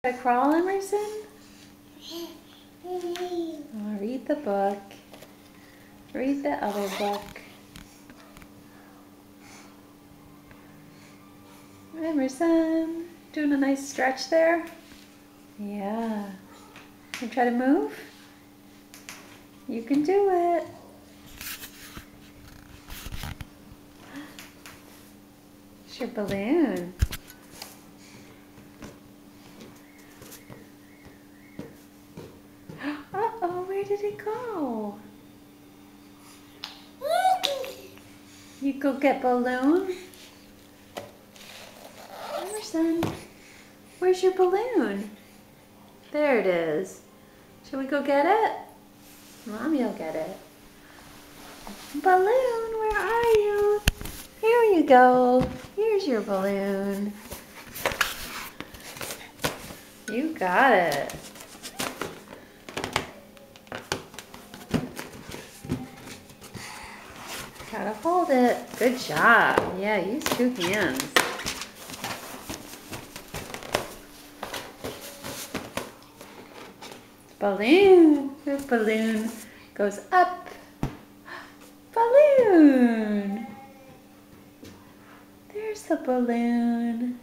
Gotta crawl, Emerson? Oh, read the book. Read the other book. Emerson, doing a nice stretch there? Yeah. You try to move? You can do it. It's your balloon. Uh-oh, where did it go? You go get balloon? Emerson, where's your balloon? There it is. Shall we go get it? Mommy will get it. Balloon, where are you? Here you go. Here's your balloon. You got it. Gotta hold it. Good job. Yeah, use 2 hands. Balloon. The balloon goes up. Balloon. There's the balloon.